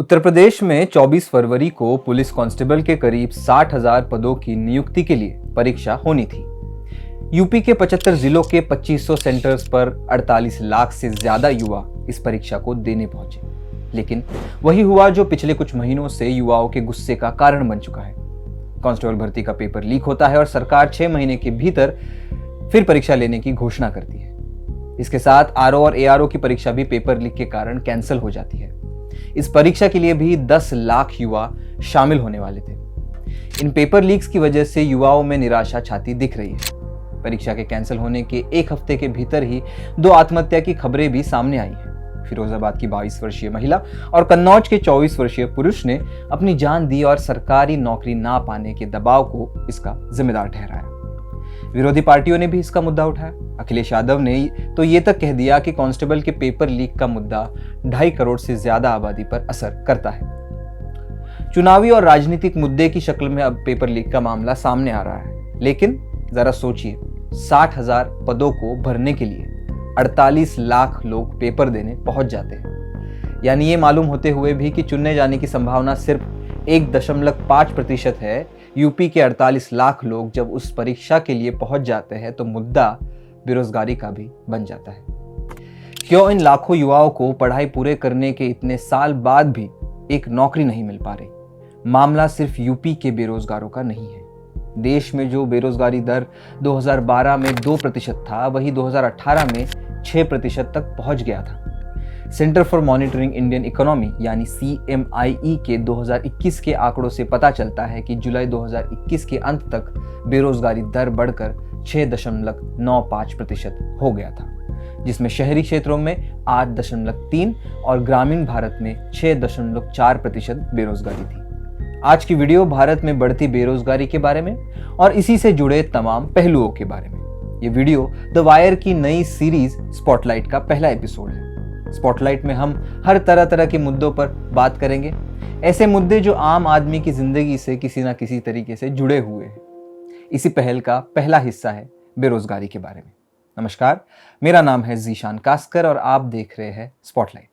उत्तर प्रदेश में 24 फरवरी को police constable के करीब 60,000 पदों की नियुक्ति के लिए परीक्षा होनी थी। यूपी के 75 जिलों के 2500 सेंटर्स पर 48 लाख से ज्यादा युवा इस परीक्षा को देने पहुंचे। लेकिन वही हुआ जो पिछले कुछ महीनों से युवाओं के गुस्से का कारण बन चुका है। कांस्टेबल भर्ती का पेपर लीक होता है और सरकार 6 महीने के भीतर फिर परीक्षा लेने की घोषणा करती है। इसके साथ आरओ और एआरओ की परीक्षा भी पेपर लीक के कारण कैंसिल हो जाती है। इस परीक्षा के लिए भी 10 लाख युवा शामिल होने वाले थे। इन पेपर लीक्स की वजह से युवाओं में निराशा छाती दिख रही है। परीक्षा के कैंसिल होने के एक हफ्ते के भीतर ही 2 आत्महत्या की खबरें भी सामने आई हैं। फिरोजाबाद की 22 वर्षीय महिला और कन्नौज के 24 वर्षीय पुरुष ने अपनी जान दी और सरकारी नौकरी ना पाने के दबाव को इसका जिम्मेदार ठहराया। विरोधी पार्टियों ने भी इसका मुद्दा उठाया। अखिलेश यादव ने तो ये तक कह दिया कि कांस्टेबल के पेपर लीक का मुद्दा 2.5 करोड़ से ज्यादा आबादी पर असर करता है। चुनावी और राजनीतिक मुद्दे की शक्ल में अब पेपर लीक का मामला सामने आ रहा है। लेकिन जरा सोचिए, 60,000 पदों को भरने के लिए 48 लाख लोग पेपर देने पहुंच जाते हैं। यानी ये मालूम होते हुए भी कि चुनने जाने की संभावना सिर्फ 1.5% है। यूपी के 48 लाख लोग जब उस परीक्षा के लिए पहुंच जाते हैं तो मुद्दा बेरोजगारी का भी बन जाता है। क्यों इन लाखों युवाओं को पढ़ाई पूरे करने के इतने साल बाद भी एक नौकरी नहीं मिल पा रही? मामला सिर्फ यूपी के बेरोजगारों का नहीं है। देश में जो बेरोजगारी दर 2012 में 2% था, वही 2018 में 6% तक पहुंच गया था। Centre for monitoring Indian economy यानी CMIE के 2021 के आंकड़ों से पता चलता है कि जुलाई 2021 के अंत तक बेरोजगारी दर बढ़कर 6.95% हो गया था, जिसमें शहरी क्षेत्रों में 8.3 और ग्रामीण भारत में 6.4% बेरोजगारी थी। आज की वीडियो भारत में बढ़ती बेरोजगारी के बारे में और इसी से जुड़े तमाम पहलुओं के बारे में। ये वीडियो द वायर की नई सीरीज स्पॉटलाइट का पहला एपिसोड है। स्पॉटलाइट में हम हर तरह के मुद्दों पर बात करेंगे, ऐसे मुद्दे जो आम आदमी की जिंदगी से किसी ना किसी तरीके से जुड़े हुए हैं। इसी पहल का पहला हिस्सा है बेरोजगारी के बारे में। नमस्कार, मेरा नाम है ज़ीशान कास्कर और आप देख रहे हैं स्पॉटलाइट।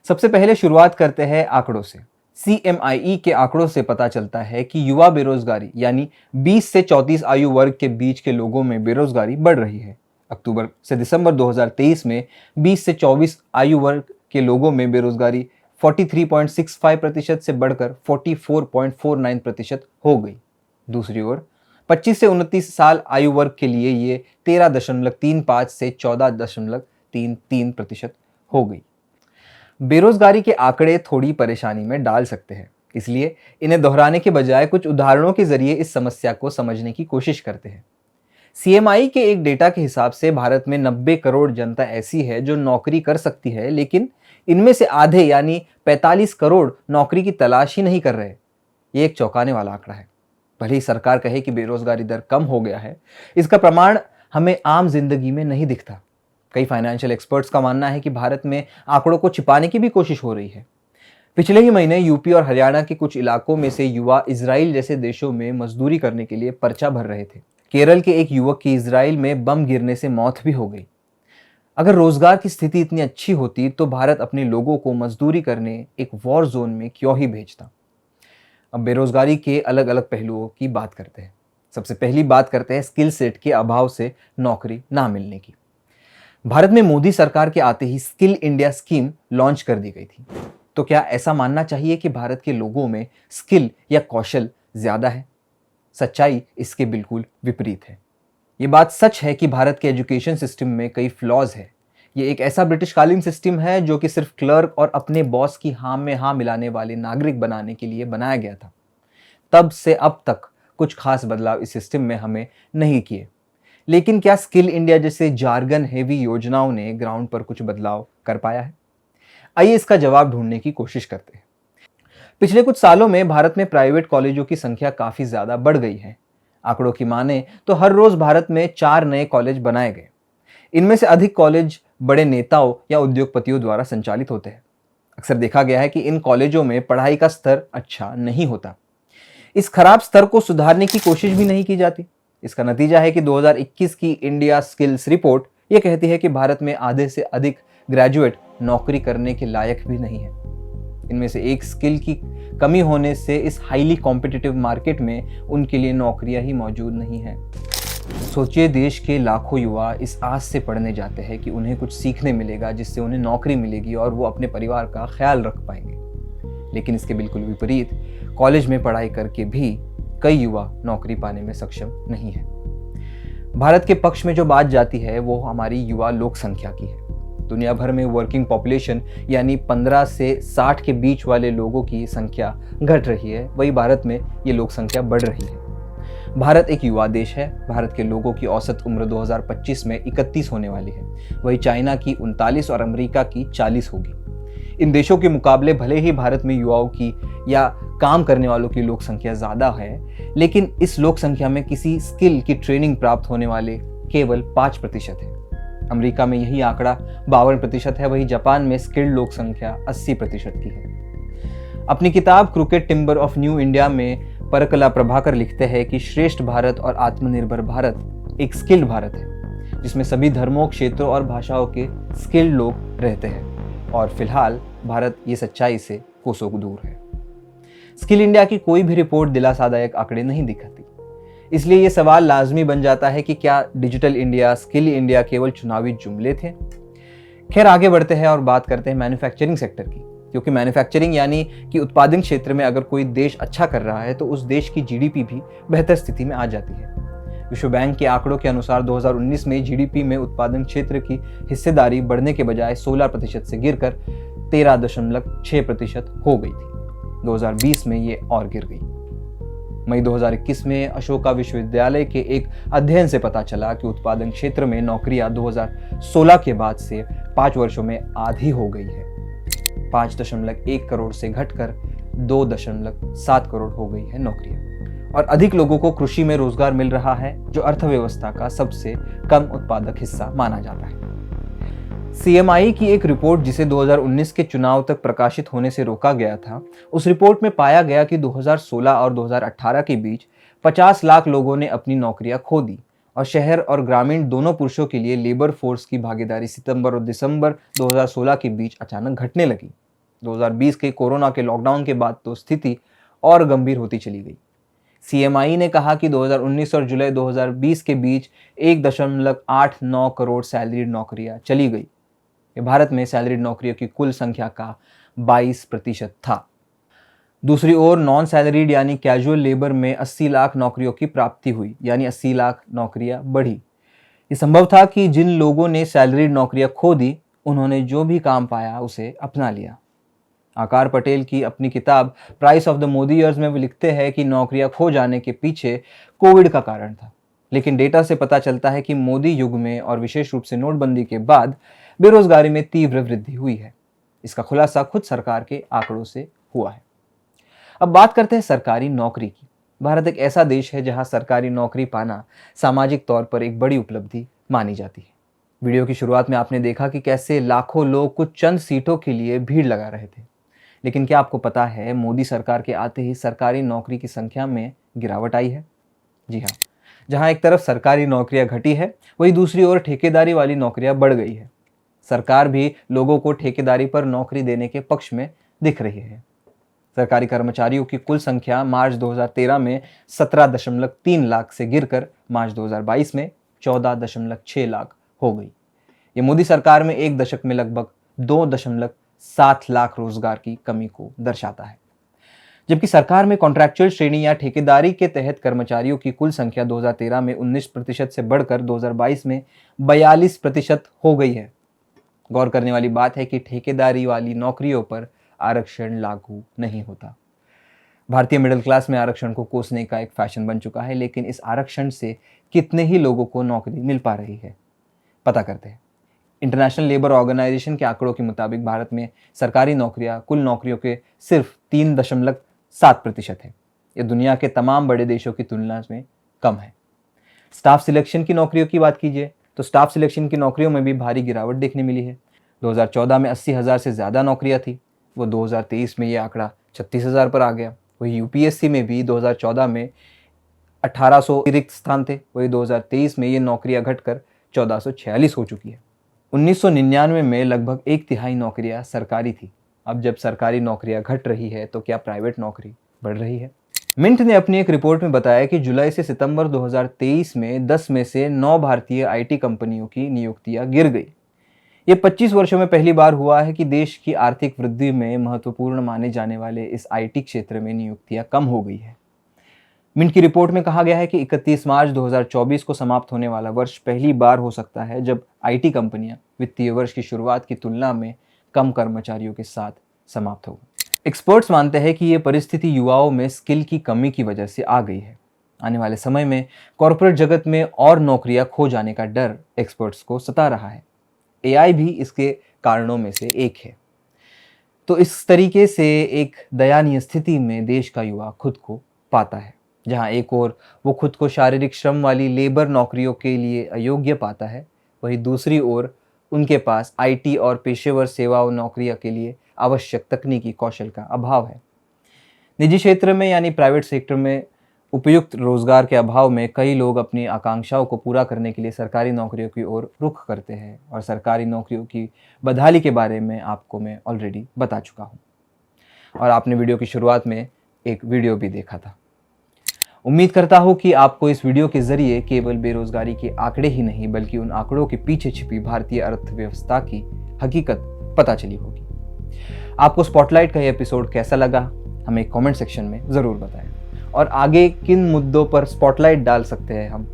सबसे पहले शुरुआत करते हैं आंकड़ों से। CMIE के आंकड़ों से पता चलता है कि युवा बेरोजगारी यानी 20 से 34 आयु वर्ग के बीच के लोगों में बेरोजगारी बढ़ रही है। अक्टूबर से दिसंबर 2023 में 20 से 24 आयु वर्ग के लोगों में बेरोजगारी 43.65% से बढ़कर 44.49% हो गई। दूसरी ओर 25 से 29 साल आयु वर्ग के लिए ये 13.35 से 14.33% हो गई। बेरोजगारी के आंकड़े थोड़ी परेशानी में डाल सकते हैं, इसलिए इन्हें दोहराने के बजाय कुछ उदाहरणों के जरिए इस समस्या को समझने की कोशिश करते हैं। CMI के एक डेटा के हिसाब से भारत में 90 करोड़ जनता ऐसी है जो नौकरी कर सकती है, लेकिन इनमें से आधे यानी 45 करोड़ नौकरी की तलाश ही नहीं कर रहे। ये एक चौंकाने वाला आंकड़ा है। भले ही सरकार कहे कि बेरोजगारी दर कम हो गया है, इसका प्रमाण हमें आम जिंदगी में नहीं दिखता। कई फाइनेंशियल एक्सपर्ट्स का मानना है कि भारत में आंकड़ों को छिपाने की भी कोशिश हो रही है। पिछले ही महीने यूपी और हरियाणा के कुछ इलाकों में से युवा इजराइल जैसे देशों में मजदूरी करने के लिए पर्चा भर रहे थे। केरल के एक युवक की इजराइल में बम गिरने से मौत भी हो गई। अगर रोजगार की स्थिति इतनी अच्छी होती तो भारत अपने लोगों को मजदूरी करने एक वॉर जोन में क्यों ही भेजता। अब बेरोजगारी के अलग अलग पहलुओं की बात करते हैं। सबसे पहली बात करते हैं स्किल सेट के अभाव से नौकरी ना मिलने की। भारत में मोदी सरकार के आते ही स्किल इंडिया स्कीम लॉन्च कर दी गई थी। तो क्या ऐसा मानना चाहिए कि भारत के लोगों में स्किल या कौशल ज्यादा है? सच्चाई इसके बिल्कुल विपरीत है। ये बात सच है कि भारत के एजुकेशन सिस्टम में कई फ्लॉज है। ये एक ऐसा ब्रिटिशकालीन सिस्टम है जो कि सिर्फ क्लर्क और अपने बॉस की हाँ में हाँ मिलाने वाले नागरिक बनाने के लिए बनाया गया था। तब से अब तक कुछ खास बदलाव इस सिस्टम में हमें नहीं किए। लेकिन क्या स्किल इंडिया जैसे जार्गन हेवी योजनाओं ने ग्राउंड पर कुछ बदलाव कर पाया है? आइए इसका जवाब ढूंढने की कोशिश करते हैं। पिछले कुछ सालों में भारत में प्राइवेट कॉलेजों की संख्या काफी ज्यादा बढ़ गई है। आंकड़ों की माने तो हर रोज भारत में 4 नए कॉलेज बनाए गए। इनमें से अधिक कॉलेज बड़े नेताओं या उद्योगपतियों द्वारा संचालित होते हैं। अक्सर देखा गया है कि इन कॉलेजों में पढ़ाई का स्तर अच्छा नहीं होता। इस खराब स्तर को सुधारने की कोशिश भी नहीं की जाती। इसका नतीजा है कि 2021 की इंडिया स्किल्स रिपोर्ट ये कहती है कि भारत में आधे से अधिक ग्रेजुएट नौकरी करने के लायक भी नहीं है। इनमें से एक स्किल की कमी होने से इस हाईली कॉम्पिटिटिव मार्केट में उनके लिए नौकरियां ही मौजूद नहीं है। सोचिए, देश के लाखों युवा इस आस से पढ़ने जाते हैं कि उन्हें कुछ सीखने मिलेगा जिससे उन्हें नौकरी मिलेगी और वो अपने परिवार का ख्याल रख पाएंगे। लेकिन इसके बिल्कुल विपरीत, कॉलेज में पढ़ाई करके भी कई युवा नौकरी पाने में सक्षम नहीं है। भारत के पक्ष में जो बात जाती है वो हमारी युवा लोक संख्या की है। दुनिया भर में वर्किंग पॉपुलेशन यानी 15 से 60 के बीच वाले लोगों की संख्या घट रही है, वही भारत में ये लोक संख्या बढ़ रही है। भारत एक युवा देश है। भारत के लोगों की औसत उम्र 2025 में 31 होने वाली है, वही चाइना की 39 और अमेरिका की 40 होगी। इन देशों के मुकाबले भले ही भारत में युवाओं की या काम करने वालों की लोक संख्या ज़्यादा है, लेकिन इस लोक संख्या में किसी स्किल की ट्रेनिंग प्राप्त होने वाले केवल 5% है। अमेरिका में यही आंकड़ा 52% है, वही जापान में स्किल्ड लोक संख्या 80% की है। अपनी किताब cricket timber of new India में परकला प्रभाकर लिखते हैं कि श्रेष्ठ भारत और आत्मनिर्भर भारत एक स्किल्ड भारत है, जिसमें सभी धर्मों, क्षेत्रों और भाषाओं के स्किल्ड लोग रहते हैं। और फिलहाल भारत ये सच्चाई से कोसों दूर है। स्किल इंडिया की कोई भी रिपोर्ट दिलासादायक आंकड़े नहीं दिखाती। इसलिए ये सवाल लाजमी बन जाता है कि क्या डिजिटल इंडिया, स्किल इंडिया केवल चुनावी जुमले थे? खैर, आगे बढ़ते हैं और बात करते हैं मैन्युफैक्चरिंग सेक्टर की, क्योंकि मैन्युफैक्चरिंग यानी कि उत्पादन क्षेत्र में अगर कोई देश अच्छा कर रहा है तो उस देश की जीडीपी भी बेहतर स्थिति में आ जाती है। विश्व बैंक के आंकड़ों के अनुसार 2019 में जीडीपी में उत्पादन क्षेत्र की हिस्सेदारी बढ़ने के बजाय 16% से गिरकर 13.6% हो गई थी। 2020 में ये और गिर गई। मई 2021 में अशोका विश्वविद्यालय के एक अध्ययन से पता चला कि उत्पादन क्षेत्र में नौकरियां 2016 के बाद से 5 वर्षों में आधी हो गई है। 5.1 करोड़ से घटकर 2.7 करोड़ हो गई है नौकरियां। और अधिक लोगों को कृषि में रोजगार मिल रहा है, जो अर्थव्यवस्था का सबसे कम उत्पादक हिस्सा माना जाता है। सीएमआई की एक रिपोर्ट, जिसे 2019 के चुनाव तक प्रकाशित होने से रोका गया था, उस रिपोर्ट में पाया गया कि 2016 और 2018 के बीच 50 लाख लोगों ने अपनी नौकरियां खो दी और शहर और ग्रामीण दोनों पुरुषों के लिए लेबर फोर्स की भागीदारी सितंबर और दिसंबर 2016 के बीच अचानक घटने लगी। 2020 के कोरोना के लॉकडाउन के बाद तो स्थिति और गंभीर होती चली गई। सीएमआई ने कहा कि 2019 और जुलाई 2020 के बीच 1.89 करोड़ सैलरीड नौकरियां चली गई। ये भारत में सैलरीड नौकरियों की कुल संख्या का 22% था। दूसरी ओर नॉन सैलरीड यानी कैजुअल लेबर में 80 लाख नौकरियों की प्राप्ति हुई, यानी 80 लाख नौकरियां बढ़ी। ये संभव था कि जिन लोगों ने सैलरीड नौकरियां खो दी, उन्होंने जो भी काम पाया उसे अपना लिया। आकार पटेल की अपनी किताब price of the Modi years में वो लिखते हैं कि नौकरियां खो जाने के पीछे कोविड का कारण था, लेकिन डेटा से पता चलता है कि मोदी युग में और विशेष रूप से नोटबंदी के बाद बेरोजगारी में तीव्र वृद्धि हुई है। इसका खुलासा खुद सरकार के आंकड़ों से हुआ है। अब बात करते हैं सरकारी नौकरी की। भारत एक ऐसा देश है जहां सरकारी नौकरी पाना सामाजिक तौर पर एक बड़ी उपलब्धि मानी जाती है। वीडियो की शुरुआत में आपने देखा कि कैसे लाखों लोग कुछ चंद सीटों के लिए भीड़ लगा रहे थे। लेकिन क्या आपको पता है, मोदी सरकार के आते ही सरकारी नौकरी की संख्या में गिरावट आई है? जी हाँ, जहां एक तरफ सरकारी नौकरियां घटी है, वहीं दूसरी ओर ठेकेदारी वाली नौकरियां बढ़ गई है। सरकार भी लोगों को ठेकेदारी पर नौकरी देने के पक्ष में दिख रही है। सरकारी कर्मचारियों की कुल संख्या मार्च 2013 में 17.3 लाख से गिरकर मार्च 2022 में 14.6 लाख हो गई। ये मोदी सरकार में एक दशक में लगभग 2.7 लाख रोजगार की कमी को दर्शाता है। जबकि सरकार में कॉन्ट्रैक्चुअल श्रेणी या ठेकेदारी के तहत कर्मचारियों की कुल संख्या 2013 में 19% से बढ़कर 2022 में 42% हो गई है। गौर करने वाली बात है कि ठेकेदारी वाली नौकरियों पर आरक्षण लागू नहीं होता। भारतीय मिडिल क्लास में आरक्षण को कोसने का एक फैशन बन चुका है, लेकिन इस आरक्षण से कितने ही लोगों को नौकरी मिल पा रही है, पता करते हैं। इंटरनेशनल लेबर ऑर्गेनाइजेशन के आंकड़ों के मुताबिक भारत में सरकारी नौकरियां कुल नौकरियों के सिर्फ 3.7% है। यह दुनिया के तमाम बड़े देशों की तुलना में कम है। स्टाफ सिलेक्शन की नौकरियों की बात कीजिए तो स्टाफ सिलेक्शन की नौकरियों में भी भारी गिरावट देखने मिली है। 2014 में 80,000 से ज़्यादा नौकरियां थी, वो 2023 में ये आंकड़ा 36,000 पर आ गया। वही यूपीएससी में भी 2014 में 1800 रिक्त स्थान थे, वही 2023 में ये नौकरियां घटकर 1446 हो चुकी है। 1999 में लगभग 1/3 नौकरियां सरकारी थी। अब जब सरकारी नौकरियां घट रही है तो क्या प्राइवेट नौकरी बढ़ रही है? मिंट ने अपनी एक रिपोर्ट में बताया कि जुलाई से सितंबर 2023 में 10 में से 9 भारतीय आईटी कंपनियों की नियुक्तियां गिर गई। ये 25 वर्षों में पहली बार हुआ है कि देश की आर्थिक वृद्धि में महत्वपूर्ण माने जाने वाले इस आईटी क्षेत्र में नियुक्तियां कम हो गई है। मिंट की रिपोर्ट में कहा गया है कि 31 मार्च 2024 को समाप्त होने वाला वर्ष पहली बार हो सकता है जब आईटी कंपनियां वित्तीय वर्ष की शुरुआत की तुलना में कम कर्मचारियों के साथ समाप्त होगी। एक्सपर्ट्स मानते हैं कि ये परिस्थिति युवाओं में स्किल की कमी की वजह से आ गई है। आने वाले समय में कॉरपोरेट जगत में और नौकरियां खो जाने का डर एक्सपर्ट्स को सता रहा है। एआई भी इसके कारणों में से एक है। तो इस तरीके से एक दयनीय स्थिति में देश का युवा खुद को पाता है, जहां एक ओर वो खुद को शारीरिक श्रम वाली लेबर नौकरियों के लिए अयोग्य पाता है, वहीं दूसरी ओर उनके पास आईटी और पेशेवर सेवाओं नौकरियों के लिए आवश्यक तकनीकी कौशल का अभाव है। निजी क्षेत्र में यानी प्राइवेट सेक्टर में उपयुक्त रोजगार के अभाव में कई लोग अपनी आकांक्षाओं को पूरा करने के लिए सरकारी नौकरियों की ओर रुख करते हैं, और सरकारी नौकरियों की बदहाली के बारे में आपको मैं ऑलरेडी बता चुका हूँ, और आपने वीडियो की शुरुआत में एक वीडियो भी देखा था। उम्मीद करता हूँ कि आपको इस वीडियो के जरिए केवल बेरोजगारी के आंकड़े ही नहीं बल्कि उन आंकड़ों के पीछे छिपी भारतीय अर्थव्यवस्था की हकीकत पता चली होगी। आपको स्पॉटलाइट का ये एपिसोड कैसा लगा हमें कमेंट सेक्शन में ज़रूर बताएं, और आगे किन मुद्दों पर स्पॉटलाइट डाल सकते हैं हम,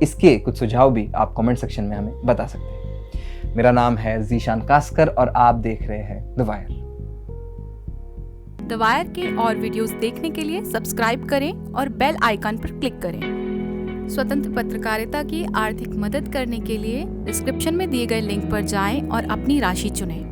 इसके कुछ सुझाव भी आप कमेंट सेक्शन में हमें बता सकते हैं। मेरा नाम है जीशान कास्कर और आप देख रहे हैं द वायर। द वायर के और वीडियोस देखने के लिए सब्सक्राइब करें और बेल आइकन पर क्लिक करें। स्वतंत्र पत्रकारिता की आर्थिक मदद करने के लिए डिस्क्रिप्शन में दिए गए लिंक पर जाएं और अपनी राशि चुनें।